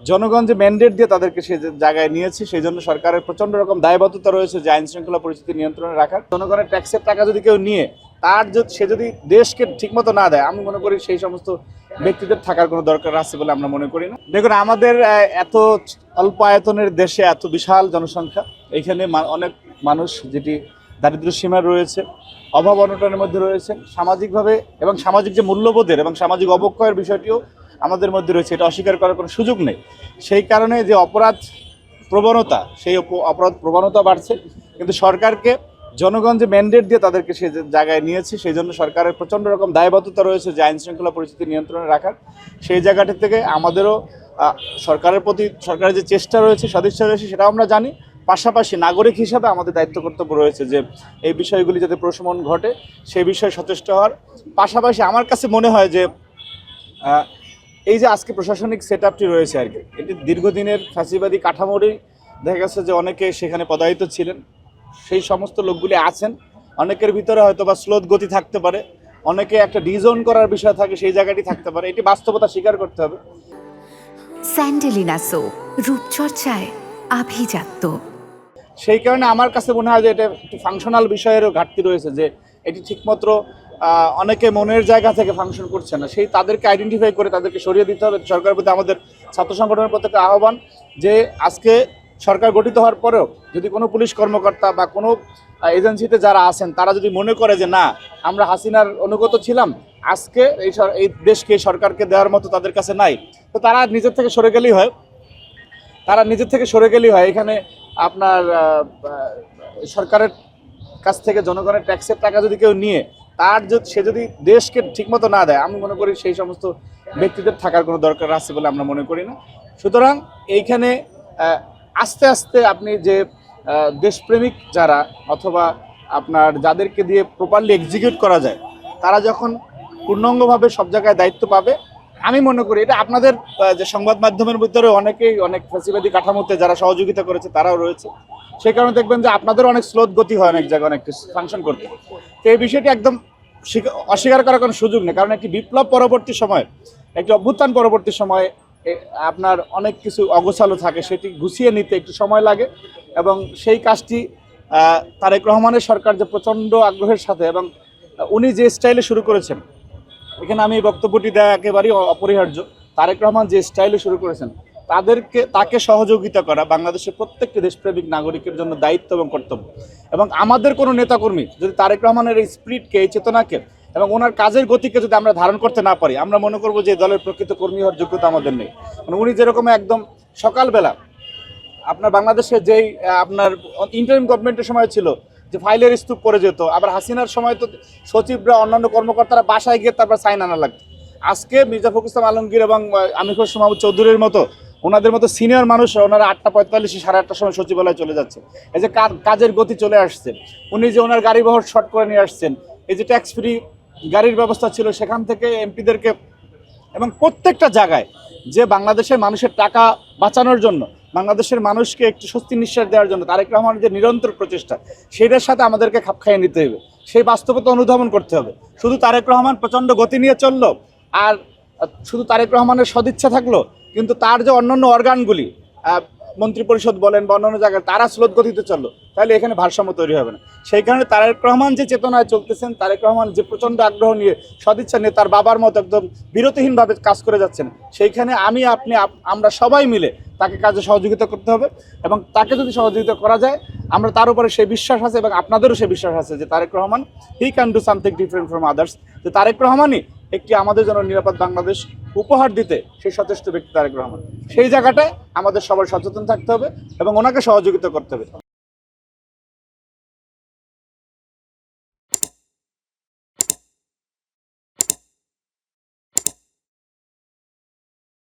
জনগণ যে ম্যান্ডেট দিয়ে তাদেরকে সেই জায়গায় নিয়েছে, সেই জন্য সরকারের প্রচন্ড রকম দায়বদ্ধতা রয়েছে যে আইন শৃঙ্খলা পরিস্থিতি নিয়ন্ত্রণে রাখার। জনগণের ট্যাক্সের টাকা যদি কেউ নিয়ে সে যদি দেশকে ঠিকমতো না দেয়, আমি মনে করি সেই সমস্ত ব্যক্তিদের থাকার কোনো দরকার আছে বলে আমরা মনে করি না। দেখুন, আমাদের এত অল্প আয়তনের দেশে এত বিশাল জনসংখ্যা, এইখানে অনেক মানুষ যেটি দারিদ্র্য সীমার রয়েছে, অভাব অনটনের মধ্যে রয়েছে, সামাজিকভাবে এবং সামাজিক যে মূল্যবোধের এবং সামাজিক অবক্ষয়ের বিষয়টিও আমাদের মধ্যে রয়েছে, এটা অস্বীকার করার কোনো সুযোগ নেই। সেই কারণে যে অপরাধ প্রবণতা, সেই অপরাধ প্রবণতা বাড়ছে, কিন্তু সরকারকে জনগণ যে ম্যান্ডেট দিয়ে তাদেরকে সেই জায়গায় নিয়েছে, সেই জন্য সরকারের প্রচণ্ড রকম দায়বদ্ধতা রয়েছে যে আইন শৃঙ্খলা পরিস্থিতি নিয়ন্ত্রণে রাখার। সেই জায়গাটি থেকে আমাদেরও সরকারের প্রতি সরকারের যে চেষ্টা রয়েছে, সদিচ্ছা রয়েছে, সেটাও আমরা জানি। পাশাপাশি নাগরিক হিসাবে আমাদের দায়িত্ব কর্তব্য রয়েছে যে এই বিষয়গুলি যাতে প্রশমন ঘটে সেই বিষয়ে সচেষ্ট হওয়ার। পাশাপাশি আমার কাছে মনে হয় যে এই যে আজকে প্রশাসনিক সেট আপটি রয়েছে আর কি, এটি দীর্ঘদিনের ফ্যাসিবাদী কাঠামোরই দেখা গেছে যে অনেকে সেখানে পদায়িত ছিলেন, সেই সমস্ত লোকগুলি আছেন। অনেকের ভিতরে হয়তো বা স্লোথ গতি থাকতে পারে, অনেকে একটা ডিজোন করার বিষয় থাকে, সেই জায়গাটি থাকতে পারে। এটি বাস্তবতা স্বীকার করতে হবে। স্যান্ডেলিনা সো, রূপচর্চায় আভিজাত্য। সেই কারণে আমার কাছে মনে হয় যে এটা একটু ফাংশনাল বিষয়েরও ঘাটতি রয়েছে, যে এটি ঠিকমতো অনেকে মনের জায়গা থেকে ফাংশন করছে না। সেই তাদেরকে আইডেন্টিফাই করে তাদেরকে সরিয়ে দিতে হবে। সরকারের প্রতি আমাদের ছাত্র সংগঠনের প্রতি একটা আহ্বান যে আজকে সরকার গঠিত হওয়ার পরেও যদি কোনো পুলিশ কর্মকর্তা বা কোনো এজেন্সিতে যারা আছেন তারা যদি মনে করে যে না, আমরা হাসিনার অনুগত ছিলাম, আজকে এই দেশকে সরকারকে দেওয়ার মতো তাদের কাছে নাই, তো তারা নিজের থেকে সরে গেলেই হয়। এখানে আপনার সরকারের কাছ থেকে জনগণের ট্যাক্সের টাকা যদি কেউ নিয়ে সে যদি দেশকে ঠিকমতো না দেয়, আমি মনে করি সেই সমস্ত ব্যক্তিদের থাকার কোনো দরকার আছে বলে আমরা মনে করি না। সুতরাং এইখানে আস্তে আস্তে আপনি যে দেশপ্রেমিক যারা অথবা আপনার যাদেরকে দিয়ে প্রপারলি এক্সিকিউট করা যায়, তারা যখন পূর্ণাঙ্গভাবে সব জায়গায় দায়িত্ব পাবে, আমি মনে করি এটা আপনাদের যে সংবাদ মাধ্যমের ভিতরে অনেকেই অনেক ফ্যাসিবাদী কাঠামোতে যারা সহযোগিতা করেছে তারাও রয়েছে। সেই কারণে দেখবেন যে আপনাদের অনেক স্লোথ গতি হয় অনেক জায়গায় অনেক ফাংশন করতে। তো এই বিষয়টি একদম অস্বীকার করার কোনো সুযোগ নেই, কারণ একটি বিপ্লব পরবর্তী সময়, একটি অভ্যুত্থান পরবর্তী সময়ে আপনার অনেক কিছু অগোছালো থাকে, সেটি গুছিয়ে নিতে একটু সময় লাগে। এবং সেই কাজটি তারেক রহমানের সরকার যে প্রচণ্ড আগ্রহের সাথে এবং উনি যে স্টাইলে শুরু করেছেন, এখানে আমি বক্তব্যটি দেওয়া একেবারেই অপরিহার্য। তারেক রহমান যে স্টাইলে শুরু করেছেন, তাকে সহযোগিতা করা বাংলাদেশের প্রত্যেকটি দেশপ্রেমিক নাগরিকের জন্য দায়িত্ব এবং কর্তব্য। এবং আমাদের কোনো নেতাকর্মী যদি তারেক রহমানের এই স্পিরিটকে, এই চেতনাকে এবং ওনার কাজের গতিকে যদি আমরা ধারণ করতে না পারি, আমরা মনে করবো যে দলের প্রকৃত কর্মী হওয়ার যোগ্যতা আমাদের নেই। মানে উনি যেরকম একদম সকালবেলা আপনার বাংলাদেশে যেই আপনার ইন্টারিম গভর্নমেন্টের সময় ছিল যে ফাইলের স্তূপ পড়ে যেত, আবার হাসিনার সময় তো সচিবরা অন্যান্য কর্মকর্তারা বাসায় গিয়ে তারপর সাইন আনা লাগতো। আজকে মির্জা ফখরুল ইসলাম আলমগীর এবং আমির খসরু মাহমুদ চৌধুরীর মতো ওনাদের মতো সিনিয়র মানুষ, ওনারা 8:45 সাড়ে 8টার সময় সচিবালয়ে চলে যাচ্ছে। এই যে কাজের গতি চলে আসছে, উনি যে ওনার গাড়ি বহর শর্ট করে নিয়ে আসছেন, এই যে ট্যাক্স ফ্রি গাড়ির ব্যবস্থা ছিল সেখান থেকে এমপিদেরকে, এবং প্রত্যেকটা জায়গায় যে বাংলাদেশের মানুষের টাকা বাঁচানোর জন্য, বাংলাদেশের মানুষকে একটু স্বস্তির নিঃশ্বাস দেওয়ার জন্য তারেক রহমানের যে নিরন্তর প্রচেষ্টা, সেটার সাথে আমাদেরকে খাপ খাইয়ে নিতে হবে। সেই বাস্তবতা অনুধাবন করতে হবে। শুধু তারেক রহমান প্রচণ্ড গতি নিয়ে চললো আর শুধু তারেক রহমানের সদিচ্ছা থাকলো, কিন্তু তার যে অন্যান্য অর্গানগুলি, মন্ত্রিপরিষদ বলেন বা অন্যান্য জায়গায়, তারা স্লোথ গতিতে চললো, তাহলে এখানে ভারসাম্য তৈরি হবে না। সেই কারণে তারেক রহমান যে চেতনায় চলতেছেন, তারেক রহমান যে প্রচণ্ড আগ্রহ নিয়ে, সদিচ্ছা নিয়ে তার বাবার মতো একদম বিরতিহীনভাবে কাজ করে যাচ্ছেন, সেইখানে আমরা সবাই মিলে তাকে কাজে সহযোগিতা করতে হবে। এবং তাকে যদি সহযোগিতা করা যায়, আমরা তার উপরে সেই বিশ্বাস আছে এবং আপনাদেরও সেই বিশ্বাস আছে যে Tarique Rahman he can do something different from others, যে তারেক রহমানই একটি আমাদের জন্য নিরাপদ বাংলাদেশ উপহার দিতে সেই সচেষ্ট ব্যক্তি তারেক রহমান। সেই জায়গাটায় আমাদের সবাই সচেতন থাকতে হবে এবং ওনাকে সহযোগিতা করতে হবে।